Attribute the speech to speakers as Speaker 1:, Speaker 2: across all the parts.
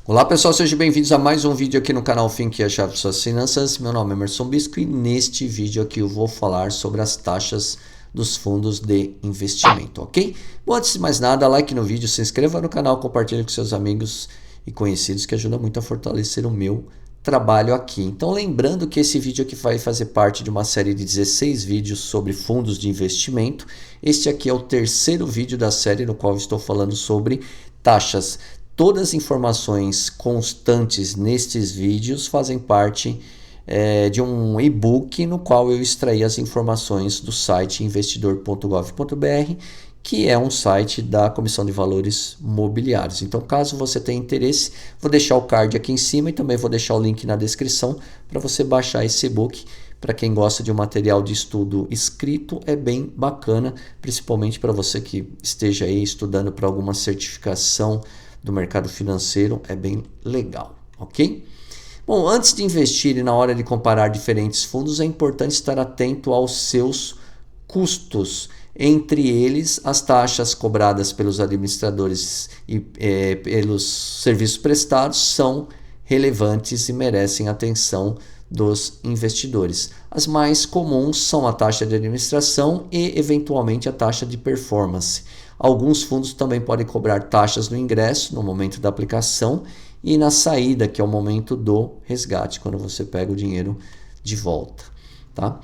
Speaker 1: Olá pessoal, sejam bem-vindos a mais um vídeo aqui no canal Think e a Chave de Suas Finanças. Meu nome é Emerson Bisco e neste vídeo aqui eu vou falar sobre as taxas dos fundos de investimento, ok? Bom, antes de mais nada, like no vídeo, se inscreva no canal, compartilhe com seus amigos e conhecidos que ajuda muito a fortalecer o meu trabalho aqui. Então lembrando que esse vídeo aqui vai fazer parte de uma série de 16 vídeos sobre fundos de investimento. Este aqui é o terceiro vídeo da série no qual eu estou falando sobre taxas. Todas as informações constantes nestes vídeos fazem parte de um e-book no qual eu extraí as informações do site investidor.gov.br, que é um site da Comissão de Valores Mobiliários. Então, caso você tenha interesse, vou deixar o card aqui em cima e também vou deixar o link na descrição para você baixar esse e-book. Para quem gosta de um material de estudo escrito, é bem bacana, principalmente para você que esteja aí estudando para alguma certificação do mercado financeiro, é bem legal, ok? Bom, antes de investir e na hora de comparar diferentes fundos, é importante estar atento aos seus custos, entre eles as taxas cobradas pelos administradores e pelos serviços prestados são relevantes e merecem atenção dos investidores. As mais comuns são a taxa de administração e, eventualmente, a taxa de performance. Alguns fundos também podem cobrar taxas no ingresso, no momento da aplicação, e na saída, que é o momento do resgate, quando você pega o dinheiro de volta. Tá?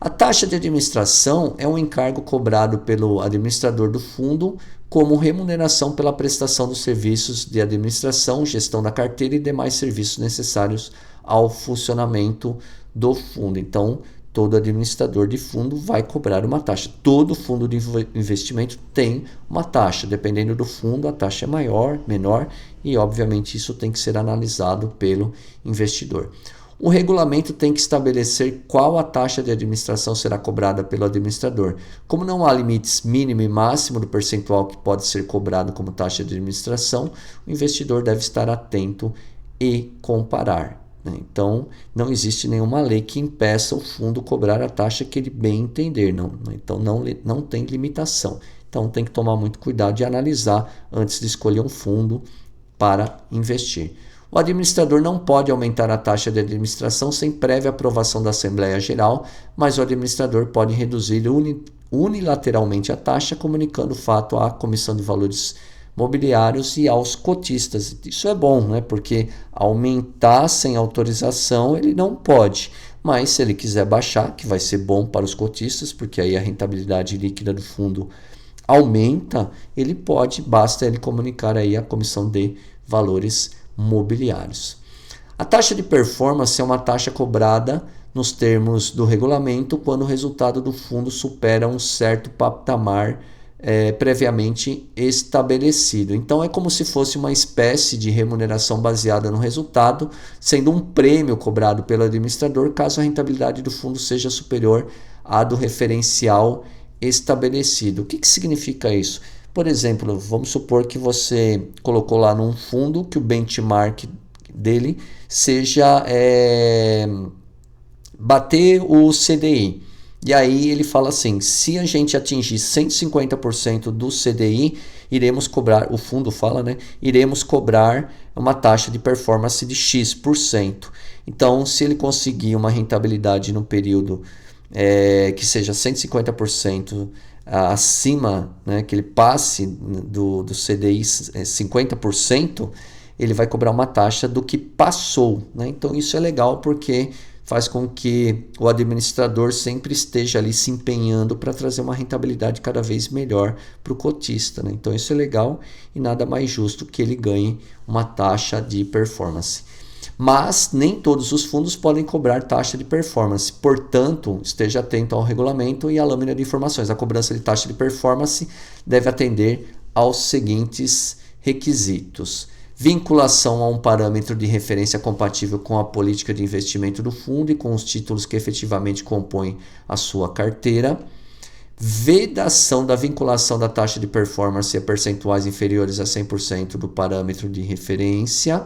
Speaker 1: A taxa de administração é um encargo cobrado pelo administrador do fundo como remuneração pela prestação dos serviços de administração, gestão da carteira e demais serviços necessários ao funcionamento do fundo. Então, todo administrador de fundo vai cobrar uma taxa. Todo fundo de investimento tem uma taxa. Dependendo do fundo, a taxa é maior, menor e, obviamente, isso tem que ser analisado pelo investidor. O regulamento tem que estabelecer qual a taxa de administração será cobrada pelo administrador. Como não há limites mínimo e máximo do percentual que pode ser cobrado como taxa de administração, o investidor deve estar atento e comparar. Então, não existe nenhuma lei que impeça o fundo cobrar a taxa que ele bem entender. Então, não tem limitação. Então, tem que tomar muito cuidado e analisar antes de escolher um fundo para investir. O administrador não pode aumentar a taxa de administração sem prévia aprovação da Assembleia Geral, mas o administrador pode reduzir unilateralmente a taxa, comunicando o fato à Comissão de Valores Mobiliários e aos cotistas. Isso é bom, né? Porque aumentar sem autorização ele não pode, mas se ele quiser baixar, que vai ser bom para os cotistas, porque aí a rentabilidade líquida do fundo aumenta, ele pode, basta ele comunicar aí à Comissão de Valores Mobiliários. A taxa de performance é uma taxa cobrada nos termos do regulamento quando o resultado do fundo supera um certo patamar previamente estabelecido. Então é como se fosse uma espécie de remuneração baseada no resultado, sendo um prêmio cobrado pelo administrador caso a rentabilidade do fundo seja superior à do referencial estabelecido. O que significa isso? Por exemplo, vamos supor que você colocou lá num fundo que o benchmark dele seja bater o CDI. E aí ele fala assim, se a gente atingir 150% do CDI, iremos cobrar, o fundo fala, né? Iremos cobrar uma taxa de performance de X%. Então, se ele conseguir uma rentabilidade no período que seja 150% acima, né, que ele passe do CDI 50%, ele vai cobrar uma taxa do que passou. Né? Então, isso é legal porque faz com que o administrador sempre esteja ali se empenhando para trazer uma rentabilidade cada vez melhor para o cotista. Né? Então isso é legal e nada mais justo que ele ganhe uma taxa de performance. Mas nem todos os fundos podem cobrar taxa de performance. Portanto, esteja atento ao regulamento e à lâmina de informações. A cobrança de taxa de performance deve atender aos seguintes requisitos: vinculação a um parâmetro de referência compatível com a política de investimento do fundo e com os títulos que efetivamente compõem a sua carteira. Vedação da vinculação da taxa de performance a percentuais inferiores a 100% do parâmetro de referência.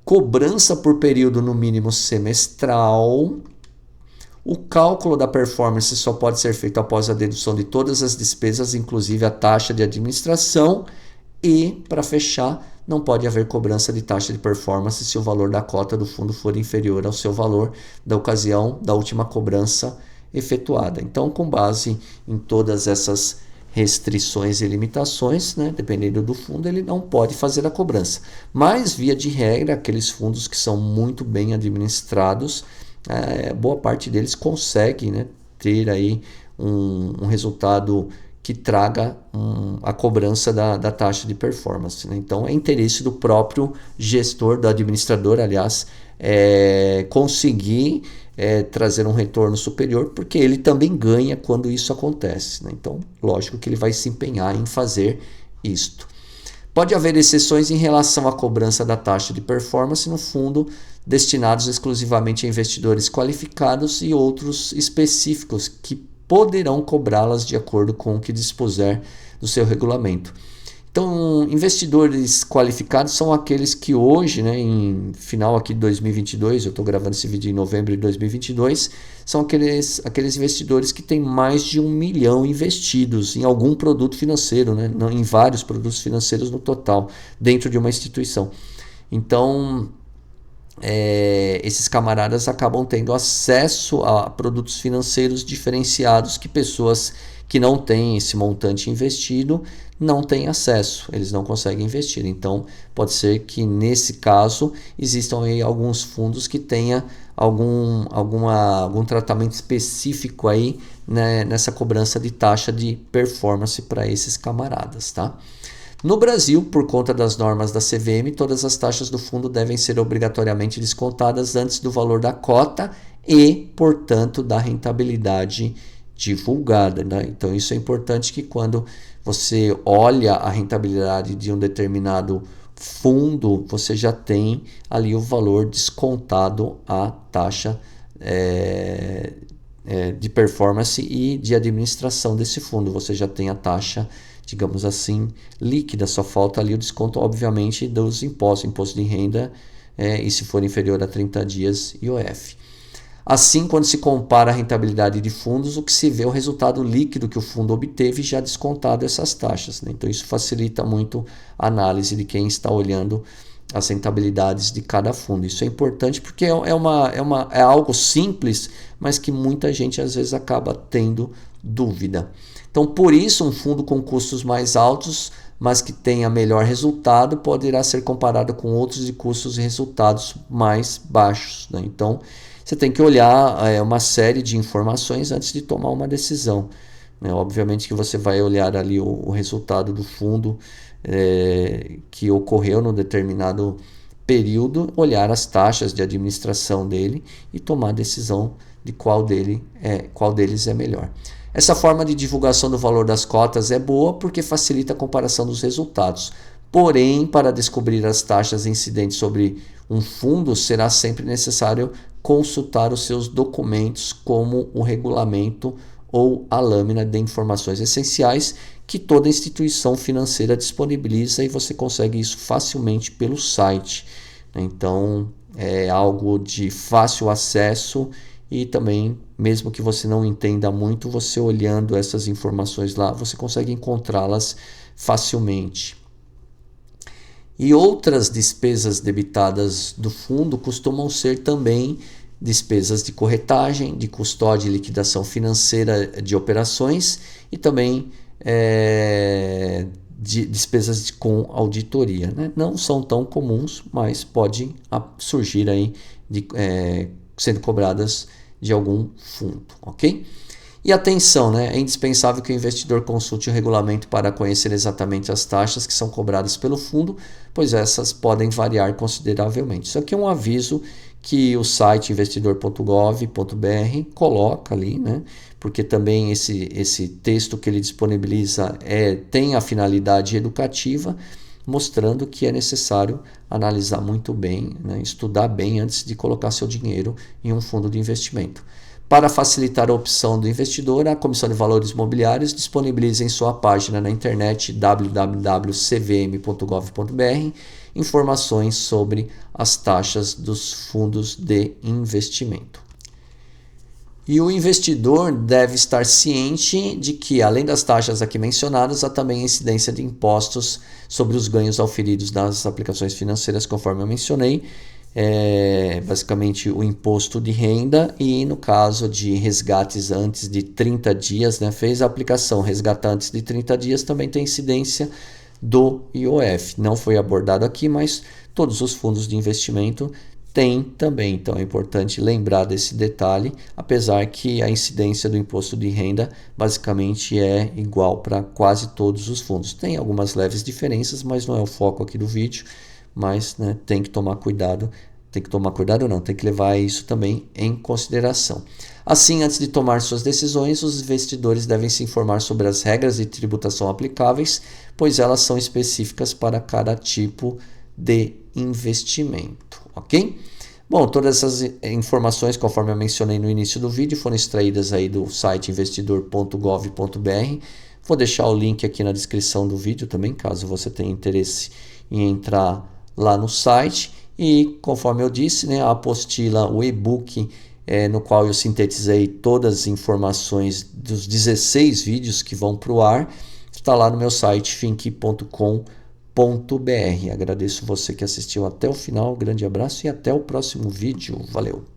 Speaker 1: Cobrança por período no mínimo semestral. O cálculo da performance só pode ser feito após a dedução de todas as despesas, inclusive a taxa de administração. E, para fechar, não pode haver cobrança de taxa de performance se o valor da cota do fundo for inferior ao seu valor da ocasião da última cobrança efetuada. Então, com base em todas essas restrições e limitações, né, dependendo do fundo, ele não pode fazer a cobrança. Mas, via de regra, aqueles fundos que são muito bem administrados, boa parte deles consegue, né, ter aí um resultado que traga a cobrança da taxa de performance, né? Então, é interesse do próprio gestor, do administrador, aliás, conseguir trazer um retorno superior, porque ele também ganha quando isso acontece, né? Então, lógico que ele vai se empenhar em fazer isto. Pode haver exceções em relação à cobrança da taxa de performance no fundo destinados exclusivamente a investidores qualificados e outros específicos que poderão cobrá-las de acordo com o que dispuser do seu regulamento. Então, investidores qualificados são aqueles que hoje, né, em final aqui de 2022, eu estou gravando esse vídeo em novembro de 2022, são aqueles investidores que têm mais de 1 milhão investidos em algum produto financeiro, né, em vários produtos financeiros no total, dentro de uma instituição. Então, esses camaradas acabam tendo acesso a produtos financeiros diferenciados que pessoas que não têm esse montante investido não têm acesso, eles não conseguem investir. Então, pode ser que nesse caso existam aí alguns fundos que tenha algum tratamento específico aí, né, nessa cobrança de taxa de performance para esses camaradas, tá? No Brasil, por conta das normas da CVM, todas as taxas do fundo devem ser obrigatoriamente descontadas antes do valor da cota e, portanto, da rentabilidade divulgada, né? Então, isso é importante que quando você olha a rentabilidade de um determinado fundo, você já tem ali o valor descontado à taxa de performance e de administração desse fundo. Você já tem a taxa, digamos assim, líquida, só falta ali o desconto, obviamente, dos impostos, imposto de renda, e se for inferior a 30 dias, IOF. Assim, quando se compara a rentabilidade de fundos, o que se vê é o resultado líquido que o fundo obteve já descontado essas taxas, né? Então, isso facilita muito a análise de quem está olhando as rentabilidades de cada fundo. Isso é importante porque é algo simples, mas que muita gente às vezes acaba tendo dúvida. Então, por isso, um fundo com custos mais altos, mas que tenha melhor resultado, poderá ser comparado com outros de custos e resultados mais baixos, né? Então, você tem que olhar uma série de informações antes de tomar uma decisão, né? Obviamente que você vai olhar ali o resultado do fundo que ocorreu no determinado período, olhar as taxas de administração dele e tomar a decisão de qual deles é melhor. Essa forma de divulgação do valor das cotas é boa porque facilita a comparação dos resultados. Porém, para descobrir as taxas incidentes sobre um fundo, será sempre necessário consultar os seus documentos, como o regulamento ou a lâmina de informações essenciais que toda instituição financeira disponibiliza, e você consegue isso facilmente pelo site. Então, é algo de fácil acesso e também, mesmo que você não entenda muito, você olhando essas informações lá, você consegue encontrá-las facilmente. E outras despesas debitadas do fundo costumam ser também despesas de corretagem, de custódia e liquidação financeira de operações e também de despesas com auditoria, né? Não são tão comuns, mas podem surgir aí sendo cobradas de algum fundo, ok? E atenção, né? É indispensável que o investidor consulte o regulamento para conhecer exatamente as taxas que são cobradas pelo fundo, pois essas podem variar consideravelmente. Isso aqui é um aviso que o site investidor.gov.br coloca ali, né? Porque também esse texto que ele disponibiliza tem a finalidade educativa, mostrando que é necessário analisar muito bem, né? Estudar bem antes de colocar seu dinheiro em um fundo de investimento. Para facilitar a opção do investidor, a Comissão de Valores Imobiliários disponibiliza em sua página na internet www.cvm.gov.br informações sobre as taxas dos fundos de investimento. E o investidor deve estar ciente de que, além das taxas aqui mencionadas, há também a incidência de impostos sobre os ganhos auferidos das aplicações financeiras, conforme eu mencionei. Basicamente o imposto de renda e no caso de resgates antes de 30 dias, né, fez a aplicação resgatar antes de 30 dias, também tem incidência do IOF. Não foi abordado aqui, mas todos os fundos de investimento tem também, então é importante lembrar desse detalhe, apesar que a incidência do imposto de renda basicamente é igual para quase todos os fundos. Tem algumas leves diferenças, mas não é o foco aqui do vídeo, mas né, tem que tomar cuidado, tem que levar isso também em consideração. Assim, antes de tomar suas decisões, os investidores devem se informar sobre as regras de tributação aplicáveis, pois elas são específicas para cada tipo de investimento, ok? Bom, todas essas informações, conforme eu mencionei no início do vídeo, foram extraídas aí do site investidor.gov.br. Vou deixar o link aqui na descrição do vídeo também, caso você tenha interesse em entrar lá no site. E conforme eu disse, né, a apostila, o e-book no qual eu sintetizei todas as informações dos 16 vídeos que vão para o ar, está lá no meu site finq.com.br. Agradeço você que assistiu até o final, grande abraço e até o próximo vídeo. Valeu!